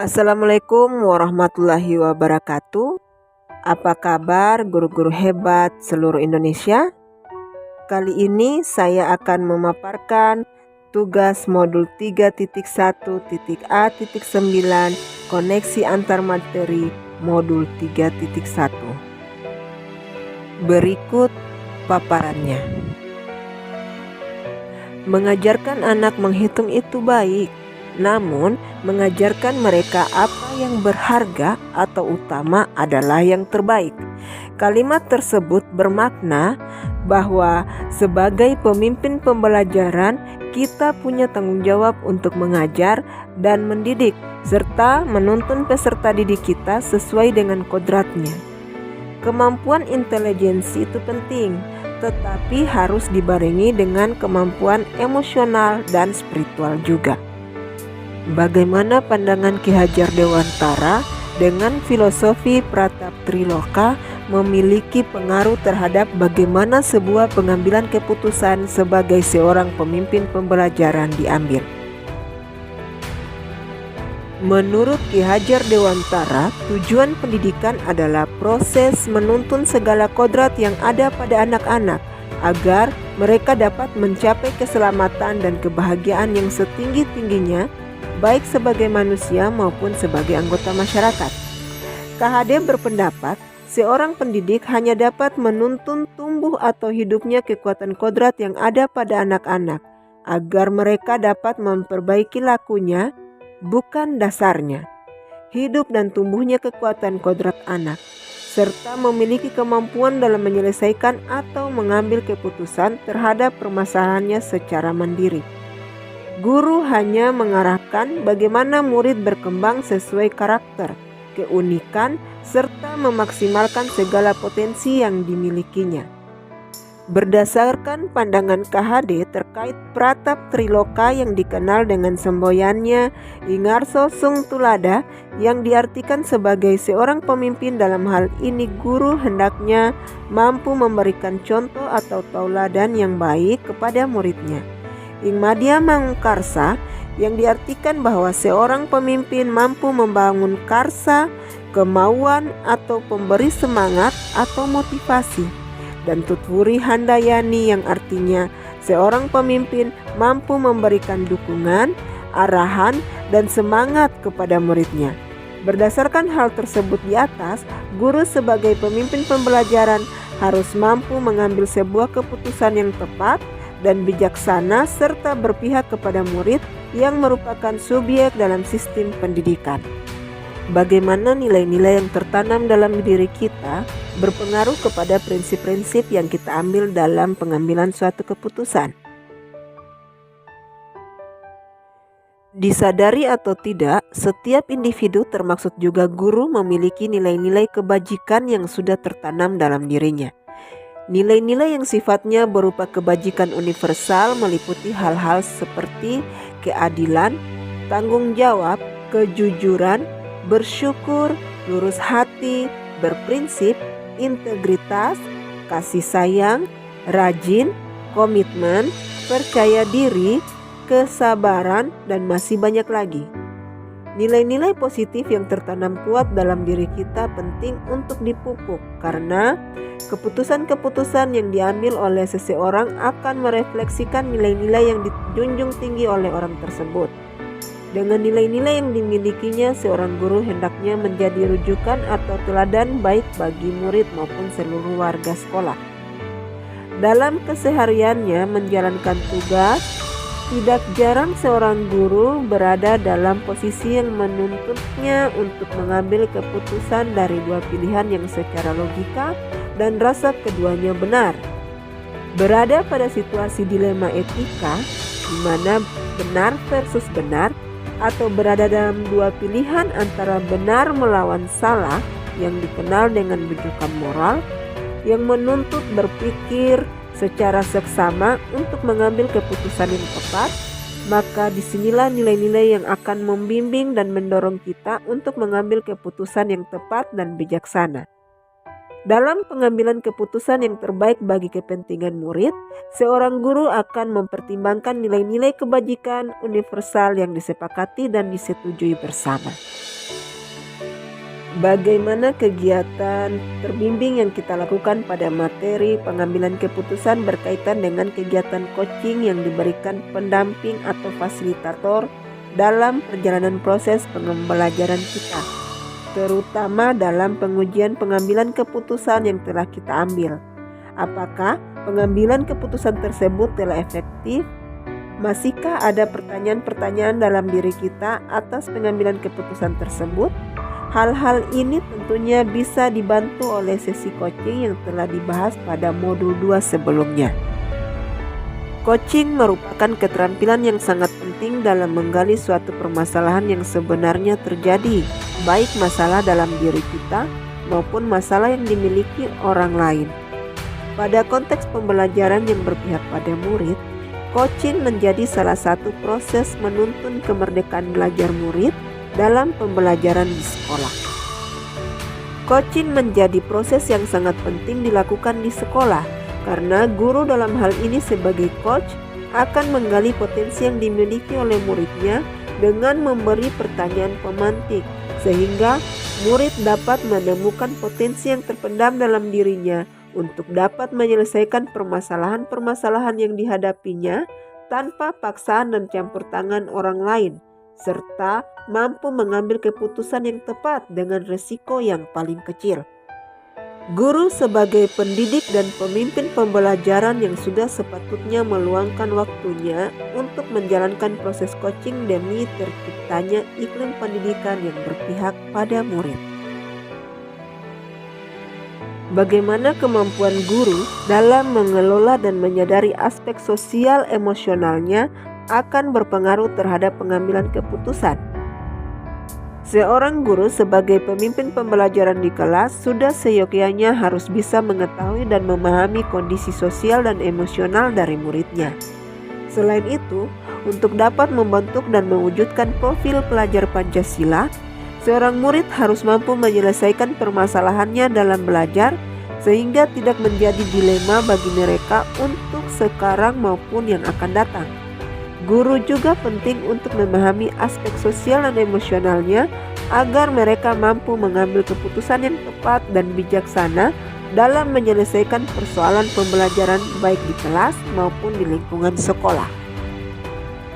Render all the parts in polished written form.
Assalamualaikum warahmatullahi wabarakatuh. Apa kabar guru-guru hebat seluruh Indonesia? Kali ini saya akan memaparkan tugas modul 3.1.A.9 koneksi antar materi modul 3.1. Berikut paparannya. Mengajarkan anak menghitung itu baik, namun mengajarkan mereka apa yang berharga atau utama adalah yang terbaik. Kalimat tersebut bermakna bahwa sebagai pemimpin pembelajaran, kita punya tanggung jawab untuk mengajar dan mendidik, serta menuntun peserta didik kita sesuai dengan kodratnya. Kemampuan intelijensi itu penting, tetapi harus dibarengi dengan kemampuan emosional dan spiritual juga. Bagaimana pandangan Ki Hajar Dewantara dengan filosofi Pratap Triloka memiliki pengaruh terhadap bagaimana sebuah pengambilan keputusan sebagai seorang pemimpin pembelajaran diambil? Menurut Ki Hajar Dewantara, tujuan pendidikan adalah proses menuntun segala kodrat yang ada pada anak-anak agar mereka dapat mencapai keselamatan dan kebahagiaan yang setinggi-tingginya, baik sebagai manusia maupun sebagai anggota masyarakat. KHD berpendapat, seorang pendidik hanya dapat menuntun tumbuh atau hidupnya kekuatan kodrat yang ada pada anak-anak, agar mereka dapat memperbaiki lakunya, bukan dasarnya. Hidup dan tumbuhnya kekuatan kodrat anak, serta memiliki kemampuan dalam menyelesaikan atau mengambil keputusan terhadap permasalahannya secara mandiri. Guru hanya mengarahkan bagaimana murid berkembang sesuai karakter, keunikan, serta memaksimalkan segala potensi yang dimilikinya. Berdasarkan pandangan KHD terkait Pratap Triloka yang dikenal dengan semboyannya Ingarso Sung Tulada, yang diartikan sebagai seorang pemimpin, dalam hal ini guru hendaknya mampu memberikan contoh atau tauladan yang baik kepada muridnya. Ing Madya Mangkarsa yang diartikan bahwa seorang pemimpin mampu membangun karsa, kemauan atau pemberi semangat atau motivasi. Dan Tutwuri Handayani yang artinya seorang pemimpin mampu memberikan dukungan, arahan, dan semangat kepada muridnya. Berdasarkan hal tersebut di atas, guru sebagai pemimpin pembelajaran harus mampu mengambil sebuah keputusan yang tepat dan bijaksana serta berpihak kepada murid yang merupakan subjek dalam sistem pendidikan. Bagaimana nilai-nilai yang tertanam dalam diri kita berpengaruh kepada prinsip-prinsip yang kita ambil dalam pengambilan suatu keputusan. Disadari atau tidak, setiap individu termasuk juga guru memiliki nilai-nilai kebajikan yang sudah tertanam dalam dirinya. Nilai-nilai yang sifatnya berupa kebajikan universal meliputi hal-hal seperti keadilan, tanggung jawab, kejujuran, bersyukur, lurus hati, berprinsip, integritas, kasih sayang, rajin, komitmen, percaya diri, kesabaran, dan masih banyak lagi. Nilai-nilai positif yang tertanam kuat dalam diri kita penting untuk dipupuk, karena keputusan-keputusan yang diambil oleh seseorang akan merefleksikan nilai-nilai yang dijunjung tinggi oleh orang tersebut. Dengan nilai-nilai yang dimilikinya, seorang guru hendaknya menjadi rujukan atau teladan baik bagi murid maupun seluruh warga sekolah. Dalam kesehariannya menjalankan tugas, tidak jarang seorang guru berada dalam posisi yang menuntutnya untuk mengambil keputusan dari dua pilihan yang secara logika dan rasa keduanya benar. Berada pada situasi dilema etika, di mana benar versus benar, atau berada dalam dua pilihan antara benar melawan salah yang dikenal dengan rujukan moral, yang menuntut berpikir secara seksama untuk mengambil keputusan yang tepat, maka disinilah nilai-nilai yang akan membimbing dan mendorong kita untuk mengambil keputusan yang tepat dan bijaksana. Dalam pengambilan keputusan yang terbaik bagi kepentingan murid, seorang guru akan mempertimbangkan nilai-nilai kebajikan universal yang disepakati dan disetujui bersama. Bagaimana kegiatan terbimbing yang kita lakukan pada materi pengambilan keputusan berkaitan dengan kegiatan coaching yang diberikan pendamping atau fasilitator dalam perjalanan proses pembelajaran kita, terutama dalam pengujian pengambilan keputusan yang telah kita ambil. Apakah pengambilan keputusan tersebut telah efektif? Masihkah ada pertanyaan-pertanyaan dalam diri kita atas pengambilan keputusan tersebut? Hal-hal ini tentunya bisa dibantu oleh sesi coaching yang telah dibahas pada modul 2 sebelumnya. Coaching merupakan keterampilan yang sangat penting dalam menggali suatu permasalahan yang sebenarnya terjadi, baik masalah dalam diri kita maupun masalah yang dimiliki orang lain. Pada konteks pembelajaran yang berpihak pada murid, coaching menjadi salah satu proses menuntun kemerdekaan belajar murid dalam pembelajaran di sekolah. Coaching menjadi proses yang sangat penting dilakukan di sekolah karena guru dalam hal ini sebagai coach akan menggali potensi yang dimiliki oleh muridnya dengan memberi pertanyaan pemantik sehingga murid dapat menemukan potensi yang terpendam dalam dirinya untuk dapat menyelesaikan permasalahan-permasalahan yang dihadapinya tanpa paksaan dan campur tangan orang lain, serta mampu mengambil keputusan yang tepat dengan resiko yang paling kecil. Guru sebagai pendidik dan pemimpin pembelajaran yang sudah sepatutnya meluangkan waktunya untuk menjalankan proses coaching demi terciptanya iklim pendidikan yang berpihak pada murid. Bagaimana kemampuan guru dalam mengelola dan menyadari aspek sosial emosionalnya akan berpengaruh terhadap pengambilan keputusan. Seorang guru sebagai pemimpin pembelajaran di kelas sudah seyogyanya harus bisa mengetahui dan memahami kondisi sosial dan emosional dari muridnya. Selain itu, untuk dapat membentuk dan mewujudkan profil pelajar Pancasila, seorang murid harus mampu menyelesaikan permasalahannya dalam belajar sehingga tidak menjadi dilema bagi mereka untuk sekarang maupun yang akan datang. Guru juga penting untuk memahami aspek sosial dan emosionalnya agar mereka mampu mengambil keputusan yang tepat dan bijaksana dalam menyelesaikan persoalan pembelajaran baik di kelas maupun di lingkungan sekolah.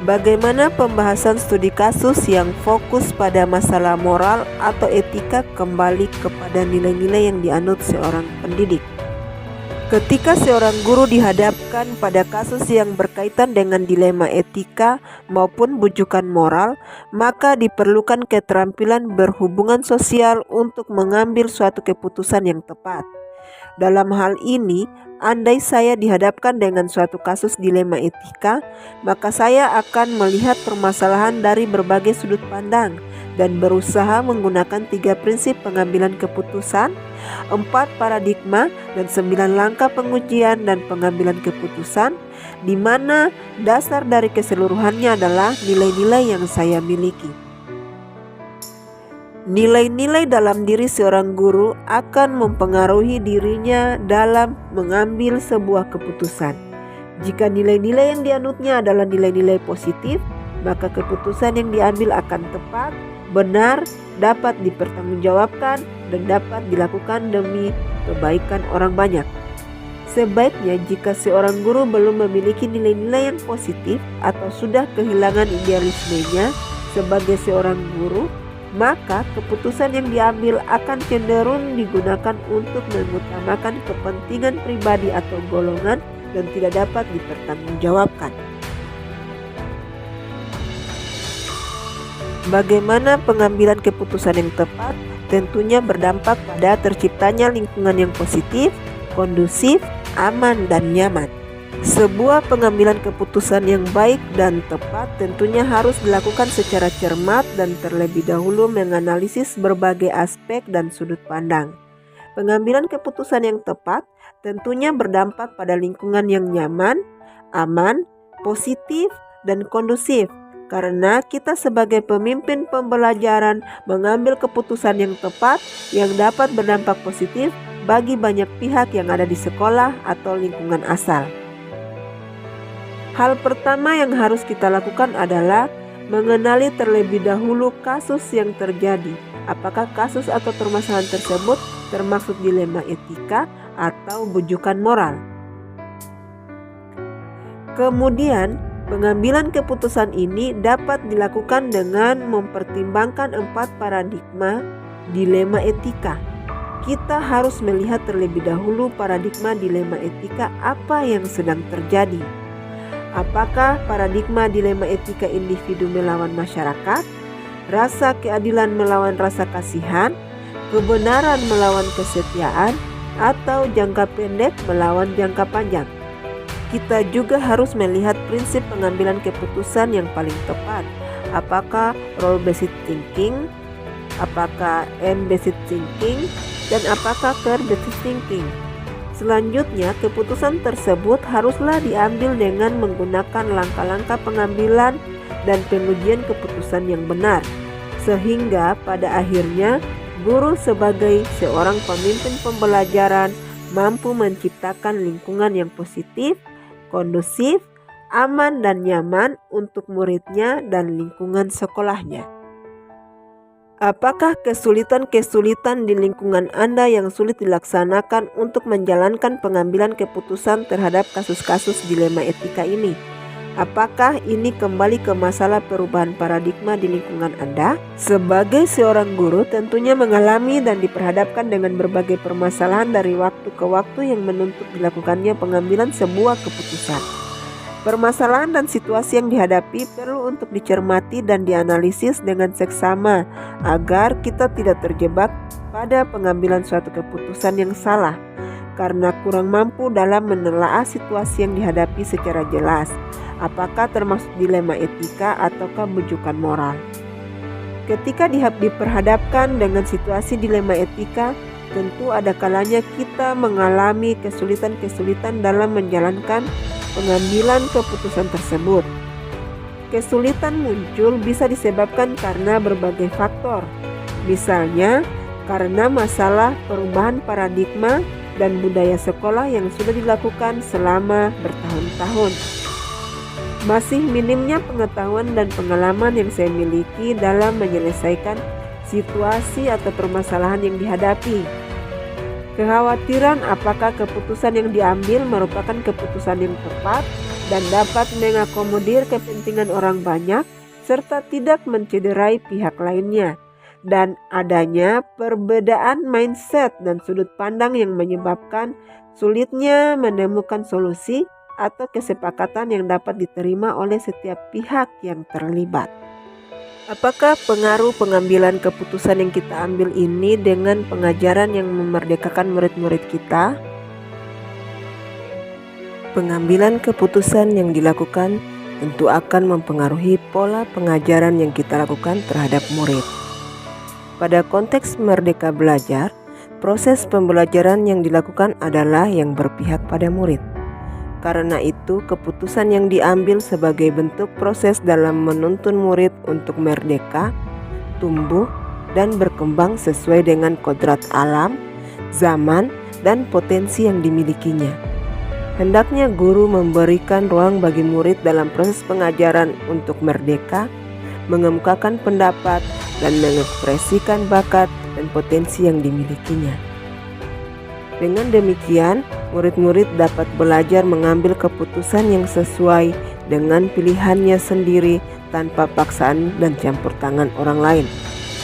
Bagaimana pembahasan studi kasus yang fokus pada masalah moral atau etika kembali kepada nilai-nilai yang dianut seorang pendidik? Ketika seorang guru dihadapkan pada kasus yang berkaitan dengan dilema etika maupun bujukan moral, maka diperlukan keterampilan berhubungan sosial untuk mengambil suatu keputusan yang tepat. Dalam hal ini, andai saya dihadapkan dengan suatu kasus dilema etika, maka saya akan melihat permasalahan dari berbagai sudut pandang dan berusaha menggunakan 3 prinsip pengambilan keputusan, 4 paradigma, dan 9 langkah pengujian dan pengambilan keputusan, di mana dasar dari keseluruhannya adalah nilai-nilai yang saya miliki. Nilai-nilai dalam diri seorang guru akan mempengaruhi dirinya dalam mengambil sebuah keputusan. Jika nilai-nilai yang dianutnya adalah nilai-nilai positif, maka keputusan yang diambil akan tepat, benar, dapat dipertanggungjawabkan, dan dapat dilakukan demi kebaikan orang banyak. Sebaiknya jika seorang guru belum memiliki nilai-nilai yang positif atau sudah kehilangan idealismenya sebagai seorang guru, maka keputusan yang diambil akan cenderung digunakan untuk mengutamakan kepentingan pribadi atau golongan dan tidak dapat dipertanggungjawabkan. Bagaimana pengambilan keputusan yang tepat tentunya berdampak pada terciptanya lingkungan yang positif, kondusif, aman, dan nyaman. Sebuah pengambilan keputusan yang baik dan tepat tentunya harus dilakukan secara cermat dan terlebih dahulu menganalisis berbagai aspek dan sudut pandang. Pengambilan keputusan yang tepat tentunya berdampak pada lingkungan yang nyaman, aman, positif, dan kondusif. Karena kita sebagai pemimpin pembelajaran mengambil keputusan yang tepat yang dapat berdampak positif bagi banyak pihak yang ada di sekolah atau lingkungan asal. Hal pertama yang harus kita lakukan adalah mengenali terlebih dahulu kasus yang terjadi apakah kasus atau permasalahan tersebut termasuk dilema etika atau bujukan moral. Kemudian, pengambilan keputusan ini dapat dilakukan dengan mempertimbangkan 4 paradigma dilema etika. Kita harus melihat terlebih dahulu paradigma dilema etika apa yang sedang terjadi. Apakah paradigma dilema etika individu melawan masyarakat, rasa keadilan melawan rasa kasihan, kebenaran melawan kesetiaan, atau jangka pendek melawan jangka panjang? Kita juga harus melihat prinsip pengambilan keputusan yang paling tepat. Apakah role-based thinking, apakah end-based thinking, dan apakah care-based thinking? Selanjutnya, keputusan tersebut haruslah diambil dengan menggunakan langkah-langkah pengambilan dan pengujian keputusan yang benar, sehingga pada akhirnya guru sebagai seorang pemimpin pembelajaran mampu menciptakan lingkungan yang positif, kondusif, aman dan nyaman untuk muridnya dan lingkungan sekolahnya. Apakah kesulitan-kesulitan di lingkungan Anda yang sulit dilaksanakan untuk menjalankan pengambilan keputusan terhadap kasus-kasus dilema etika ini? Apakah ini kembali ke masalah perubahan paradigma di lingkungan Anda? Sebagai seorang guru tentunya mengalami dan diperhadapkan dengan berbagai permasalahan dari waktu ke waktu yang menuntut dilakukannya pengambilan sebuah keputusan. Permasalahan dan situasi yang dihadapi perlu untuk dicermati dan dianalisis dengan seksama agar kita tidak terjebak pada pengambilan suatu keputusan yang salah karena kurang mampu dalam menelaah situasi yang dihadapi secara jelas. Apakah termasuk dilema etika ataukah bujukan moral? Ketika diperhadapkan dengan situasi dilema etika, tentu ada kalanya kita mengalami kesulitan-kesulitan dalam menjalankan pengambilan keputusan tersebut. Kesulitan muncul bisa disebabkan karena berbagai faktor, misalnya karena masalah perubahan paradigma dan budaya sekolah yang sudah dilakukan selama bertahun-tahun. Masih minimnya pengetahuan dan pengalaman yang saya miliki dalam menyelesaikan situasi atau permasalahan yang dihadapi. Kekhawatiran apakah keputusan yang diambil merupakan keputusan yang tepat dan dapat mengakomodir kepentingan orang banyak serta tidak mencederai pihak lainnya, dan adanya perbedaan mindset dan sudut pandang yang menyebabkan sulitnya menemukan solusi atau kesepakatan yang dapat diterima oleh setiap pihak yang terlibat. Apakah pengaruh pengambilan keputusan yang kita ambil ini dengan pengajaran yang memerdekakan murid-murid kita? Pengambilan keputusan yang dilakukan tentu akan mempengaruhi pola pengajaran yang kita lakukan terhadap murid. Pada konteks merdeka belajar, proses pembelajaran yang dilakukan adalah yang berpihak pada murid. Karena itu, keputusan yang diambil sebagai bentuk proses dalam menuntun murid untuk merdeka, tumbuh, dan berkembang sesuai dengan kodrat alam, zaman, dan potensi yang dimilikinya. Hendaknya guru memberikan ruang bagi murid dalam proses pengajaran untuk merdeka, mengemukakan pendapat, dan mengekspresikan bakat dan potensi yang dimilikinya. Dengan demikian, murid-murid dapat belajar mengambil keputusan yang sesuai dengan pilihannya sendiri tanpa paksaan dan campur tangan orang lain.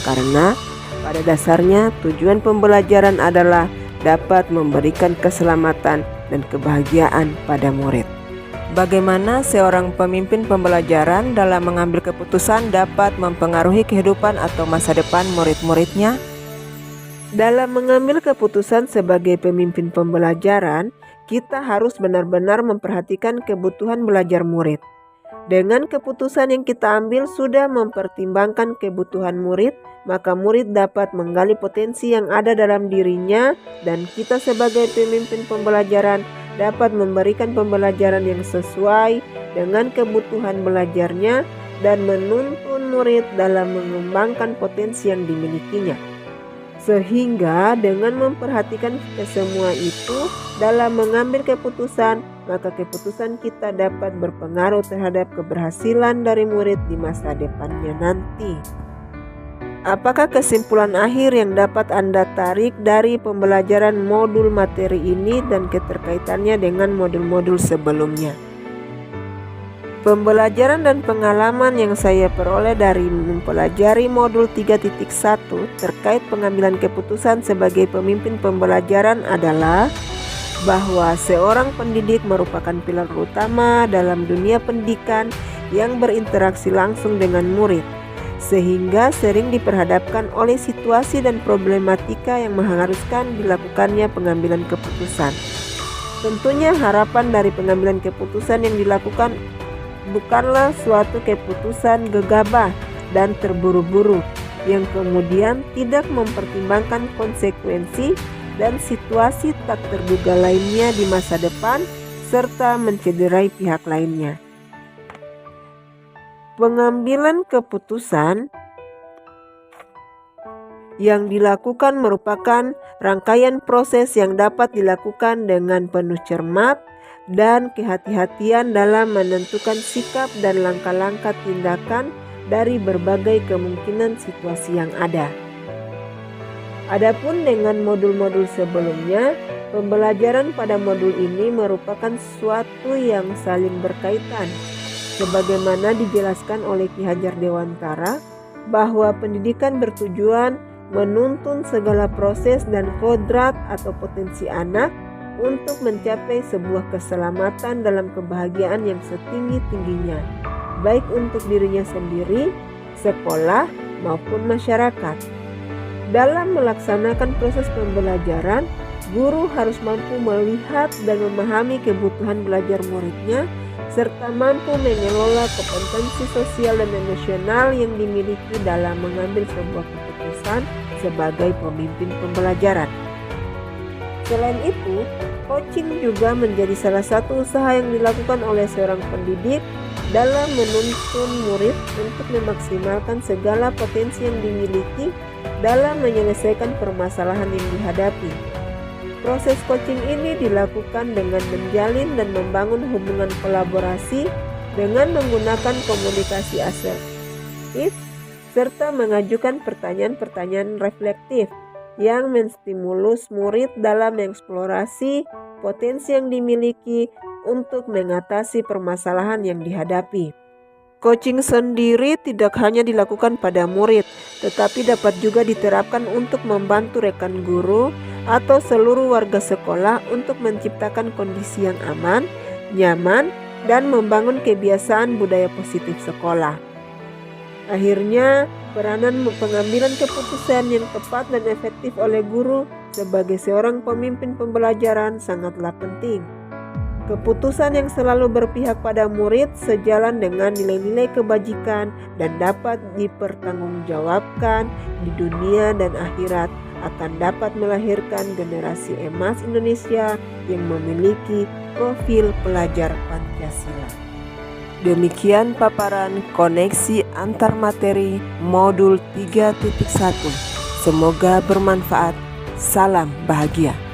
Karena pada dasarnya tujuan pembelajaran adalah dapat memberikan keselamatan dan kebahagiaan pada murid. Bagaimana seorang pemimpin pembelajaran dalam mengambil keputusan dapat mempengaruhi kehidupan atau masa depan murid-muridnya? Dalam mengambil keputusan sebagai pemimpin pembelajaran, kita harus benar-benar memperhatikan kebutuhan belajar murid. Dengan keputusan yang kita ambil sudah mempertimbangkan kebutuhan murid, maka murid dapat menggali potensi yang ada dalam dirinya dan kita sebagai pemimpin pembelajaran dapat memberikan pembelajaran yang sesuai dengan kebutuhan belajarnya dan menuntun murid dalam mengembangkan potensi yang dimilikinya. Sehingga dengan memperhatikan semua itu dalam mengambil keputusan, maka keputusan kita dapat berpengaruh terhadap keberhasilan dari murid di masa depannya nanti. Apakah kesimpulan akhir yang dapat Anda tarik dari pembelajaran modul materi ini dan keterkaitannya dengan modul-modul sebelumnya? Pembelajaran dan pengalaman yang saya peroleh dari mempelajari modul 3.1 terkait pengambilan keputusan sebagai pemimpin pembelajaran adalah bahwa seorang pendidik merupakan pilar utama dalam dunia pendidikan yang berinteraksi langsung dengan murid, sehingga sering diperhadapkan oleh situasi dan problematika yang mengharuskan dilakukannya pengambilan keputusan. Tentunya harapan dari pengambilan keputusan yang dilakukan bukanlah suatu keputusan gegabah dan terburu-buru yang kemudian tidak mempertimbangkan konsekuensi dan situasi tak terduga lainnya di masa depan serta mencederai pihak lainnya. Pengambilan keputusan yang dilakukan merupakan rangkaian proses yang dapat dilakukan dengan penuh cermat dan kehati-hatian dalam menentukan sikap dan langkah-langkah tindakan dari berbagai kemungkinan situasi yang ada. Adapun dengan modul-modul sebelumnya, pembelajaran pada modul ini merupakan sesuatu yang saling berkaitan. Sebagaimana dijelaskan oleh Ki Hajar Dewantara, bahwa pendidikan bertujuan menuntun segala proses dan kodrat atau potensi anak untuk mencapai sebuah keselamatan dalam kebahagiaan yang setinggi-tingginya, baik untuk dirinya sendiri, sekolah, maupun masyarakat. Dalam melaksanakan proses pembelajaran, guru harus mampu melihat dan memahami kebutuhan belajar muridnya, serta mampu mengelola kompetensi sosial dan emosional yang dimiliki dalam mengambil sebuah keputusan sebagai pemimpin pembelajaran. Selain itu, coaching juga menjadi salah satu usaha yang dilakukan oleh seorang pendidik dalam menuntun murid untuk memaksimalkan segala potensi yang dimiliki dalam menyelesaikan permasalahan yang dihadapi. Proses coaching ini dilakukan dengan menjalin dan membangun hubungan kolaborasi dengan menggunakan komunikasi asertif serta mengajukan pertanyaan-pertanyaan reflektif yang menstimulus murid dalam mengeksplorasi potensi yang dimiliki untuk mengatasi permasalahan yang dihadapi. Coaching sendiri tidak hanya dilakukan pada murid, tetapi dapat juga diterapkan untuk membantu rekan guru atau seluruh warga sekolah untuk menciptakan kondisi yang aman, nyaman, dan membangun kebiasaan budaya positif sekolah. Akhirnya, peranan pengambilan keputusan yang tepat dan efektif oleh guru sebagai seorang pemimpin pembelajaran sangatlah penting. Keputusan yang selalu berpihak pada murid sejalan dengan nilai-nilai kebajikan dan dapat dipertanggungjawabkan di dunia dan akhirat akan dapat melahirkan generasi emas Indonesia yang memiliki profil pelajar Pancasila. Demikian paparan koneksi antar materi modul 3.1. Semoga bermanfaat. Salam bahagia.